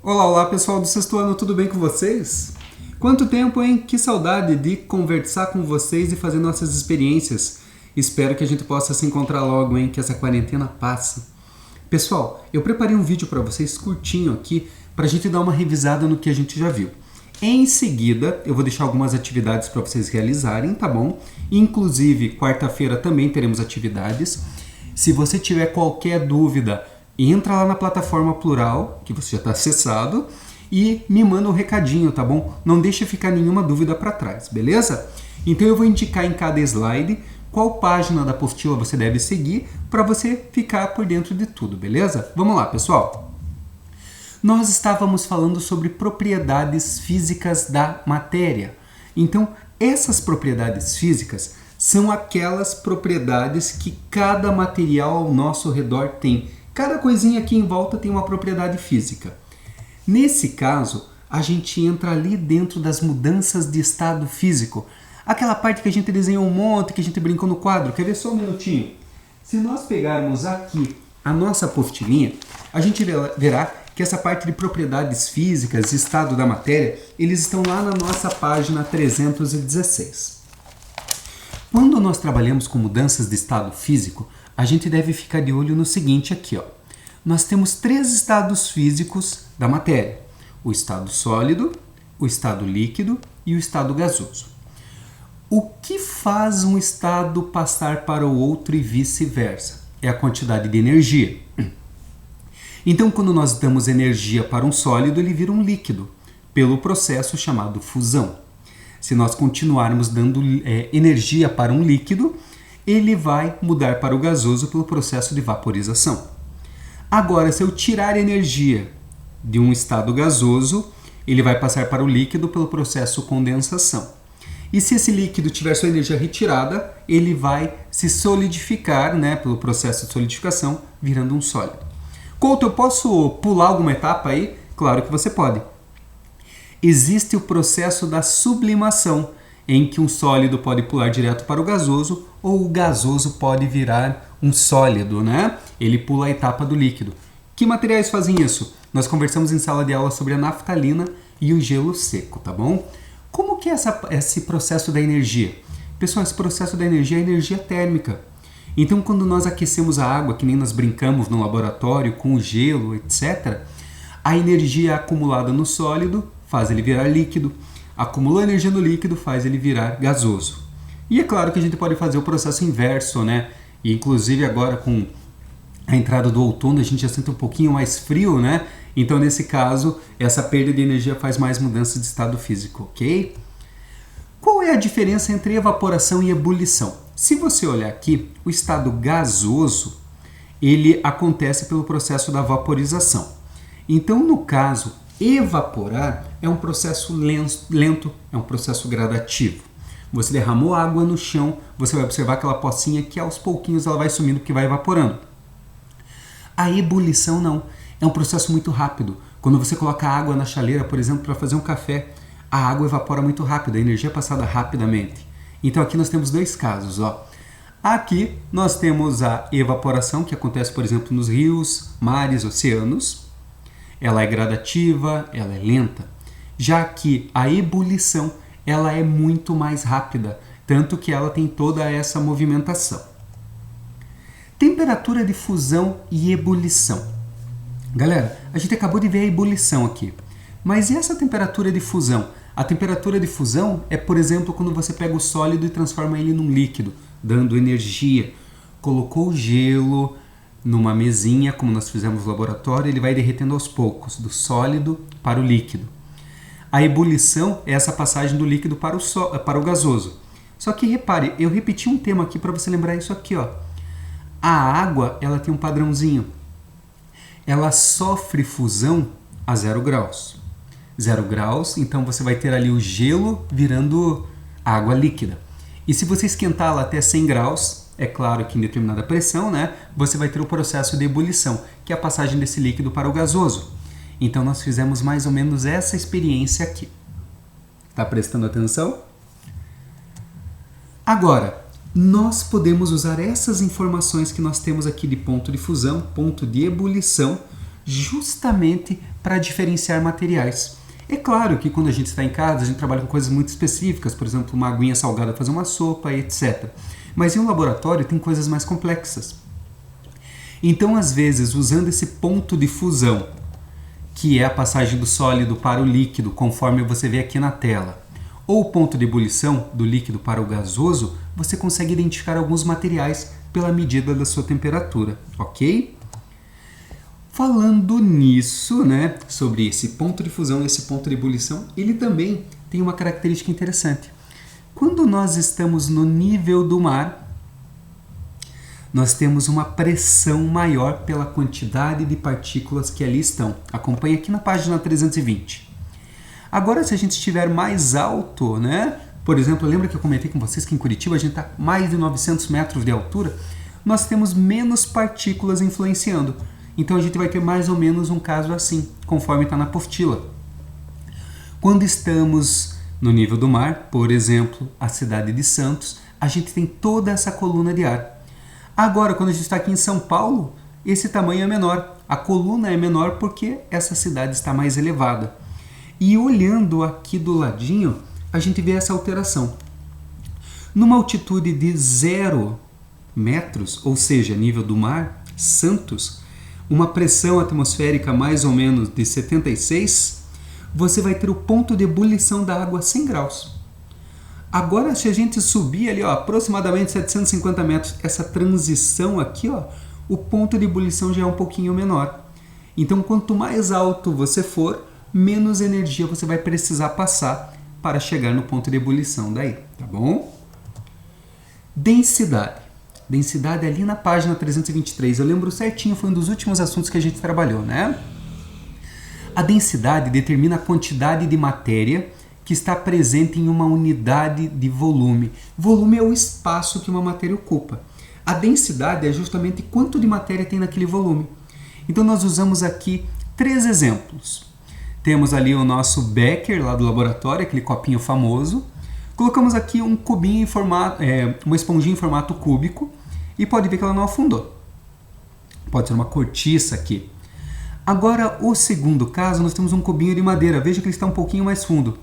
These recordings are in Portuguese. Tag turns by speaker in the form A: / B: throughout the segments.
A: Olá, olá pessoal do sexto ano, tudo bem com vocês? Quanto tempo, hein? Que saudade de conversar com vocês e fazer nossas experiências. Espero que a gente possa se encontrar logo, hein? Que essa quarentena passe. Pessoal, eu preparei um vídeo para vocês curtinho aqui para a gente dar uma revisada no que a gente já viu. Em seguida, eu vou deixar algumas atividades para vocês realizarem, tá bom? Inclusive, quarta-feira também teremos atividades. Se você tiver qualquer dúvida, entra lá na plataforma Plural, que você já está acessado, e me manda um recadinho, tá bom? Não deixe ficar nenhuma dúvida para trás, beleza? Então eu vou indicar em cada slide qual página da apostila você deve seguir para você ficar por dentro de tudo, beleza? Vamos lá, pessoal! Nós estávamos falando sobre propriedades físicas da matéria. Então, essas propriedades físicas são aquelas propriedades que cada material ao nosso redor tem. Cada coisinha aqui em volta tem uma propriedade física. Nesse caso, a gente entra ali dentro das mudanças de estado físico. Aquela parte que a gente desenhou um monte, que a gente brincou no quadro. Quer ver só um minutinho? Se nós pegarmos aqui a nossa apostilinha, a gente verá que essa parte de propriedades físicas, estado da matéria, eles estão lá na nossa página 316. Quando nós trabalhamos com mudanças de estado físico, a gente deve ficar de olho no seguinte aqui, ó. Nós temos três estados físicos da matéria: o estado sólido, o estado líquido e o estado gasoso. O que faz um estado passar para o outro e vice-versa? É a quantidade de energia. Então, quando nós damos energia para um sólido, ele vira um líquido, pelo processo chamado fusão. Se nós continuarmos dando energia para um líquido, ele vai mudar para o gasoso pelo processo de vaporização. Agora, se eu tirar energia de um estado gasoso, ele vai passar para o líquido pelo processo condensação. E se esse líquido tiver sua energia retirada, ele vai se solidificar, né, pelo processo de solidificação, virando um sólido. Couto, eu posso pular alguma etapa aí? Claro que você pode. Existe o processo da sublimação, em que um sólido pode pular direto para o gasoso ou o gasoso pode virar um sólido, né? Ele pula a etapa do líquido. Que materiais fazem isso? Nós conversamos em sala de aula sobre a naftalina e o gelo seco, tá bom? Como que é esse processo da energia? Pessoal, esse processo da energia é energia térmica. Então, quando nós aquecemos a água, que nem nós brincamos no laboratório, com o gelo, etc., a energia acumulada no sólido faz ele virar líquido, acumulou energia no líquido, faz ele virar gasoso. E é claro que a gente pode fazer o processo inverso, né? E inclusive agora com a entrada do outono a gente já sente um pouquinho mais frio, né? Então, nesse caso, essa perda de energia faz mais mudança de estado físico, ok? Qual é a diferença entre evaporação e ebulição? Se você olhar aqui, o estado gasoso, ele acontece pelo processo da vaporização. Então, no caso, evaporar é um processo lento, é um processo gradativo. Você derramou água no chão, você vai observar aquela pocinha que aos pouquinhos ela vai sumindo porque vai evaporando. A ebulição não, é um processo muito rápido. Quando você coloca água na chaleira, por exemplo, para fazer um café, a água evapora muito rápido, a energia é passada rapidamente. Então aqui nós temos dois casos, ó. Aqui nós temos a evaporação, que acontece, por exemplo, nos rios, mares, oceanos. Ela é gradativa, ela é lenta. Já que a ebulição, ela é muito mais rápida, tanto que ela tem toda essa movimentação. Temperatura de fusão e ebulição. Galera, a gente acabou de ver a ebulição aqui. Mas e essa temperatura de fusão? A temperatura de fusão é, por exemplo, quando você pega o sólido e transforma ele num líquido, dando energia. Colocou gelo numa mesinha, como nós fizemos no laboratório, ele vai derretendo aos poucos, do sólido para o líquido. A ebulição é essa passagem do líquido para o gasoso. Só que repare, eu repeti um tema aqui para você lembrar isso aqui, ó. A água, ela tem um padrãozinho. Ela sofre fusão a 0 graus. 0 graus, então você vai ter ali o gelo virando água líquida. E se você esquentá-la até 100 graus, é claro que em determinada pressão, né, você vai ter o processo de ebulição, que é a passagem desse líquido para o gasoso. Então nós fizemos mais ou menos essa experiência aqui. Tá prestando atenção? Agora, nós podemos usar essas informações que nós temos aqui de ponto de fusão, ponto de ebulição, justamente para diferenciar materiais. É claro que quando a gente está em casa, a gente trabalha com coisas muito específicas, por exemplo, uma aguinha salgada para fazer uma sopa, etc. Mas em um laboratório tem coisas mais complexas. Então, às vezes, usando esse ponto de fusão, que é a passagem do sólido para o líquido, conforme você vê aqui na tela, ou o ponto de ebulição do líquido para o gasoso, você consegue identificar alguns materiais pela medida da sua temperatura, ok? Falando nisso, né, sobre esse ponto de fusão e esse ponto de ebulição, ele também tem uma característica interessante. Quando nós estamos no nível do mar, nós temos uma pressão maior pela quantidade de partículas que ali estão. Acompanhe aqui na página 320. Agora, se a gente estiver mais alto, né? Por exemplo, lembra que eu comentei com vocês que em Curitiba a gente está mais de 900 metros de altura? Nós temos menos partículas influenciando. Então a gente vai ter mais ou menos um caso assim, conforme está na apostila. Quando estamos no nível do mar, por exemplo, a cidade de Santos, a gente tem toda essa coluna de ar. Agora, quando a gente está aqui em São Paulo, esse tamanho é menor. A coluna é menor porque essa cidade está mais elevada. E olhando aqui do ladinho, a gente vê essa alteração. Numa altitude de 0 metros, ou seja, nível do mar, Santos, uma pressão atmosférica mais ou menos de 76, você vai ter o ponto de ebulição da água a 100 graus. Agora, se a gente subir ali, ó, aproximadamente 750 metros, essa transição aqui, ó, o ponto de ebulição já é um pouquinho menor. Então, quanto mais alto você for, menos energia você vai precisar passar para chegar no ponto de ebulição daí, tá bom? Densidade. Densidade ali na página 323. Eu lembro certinho, foi um dos últimos assuntos que a gente trabalhou, né? A densidade determina a quantidade de matéria que está presente em uma unidade de volume. Volume é o espaço que uma matéria ocupa. A densidade é justamente quanto de matéria tem naquele volume. Então nós usamos aqui 3 exemplos. Temos ali o nosso becker lá do laboratório, aquele copinho famoso. Colocamos aqui um cubinho em formato, uma esponjinha em formato cúbico e pode ver que ela não afundou. Pode ser uma cortiça aqui. Agora, o segundo caso, nós temos um cubinho de madeira. Veja que ele está um pouquinho mais fundo.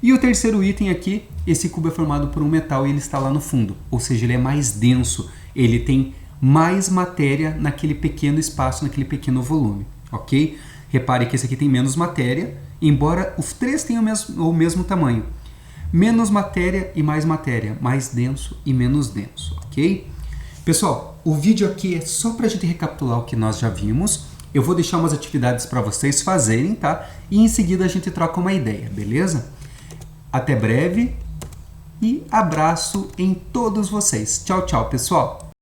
A: E o terceiro item aqui, esse cubo é formado por um metal e ele está lá no fundo. Ou seja, ele é mais denso. Ele tem mais matéria naquele pequeno espaço, naquele pequeno volume. Ok? Repare que esse aqui tem menos matéria, embora os 3 tenham o mesmo tamanho. Menos matéria e mais denso e menos denso, ok? Pessoal, o vídeo aqui é só para a gente recapitular o que nós já vimos. Eu vou deixar umas atividades para vocês fazerem, tá? E em seguida a gente troca uma ideia, beleza? Até breve e abraço em todos vocês. Tchau, tchau, pessoal!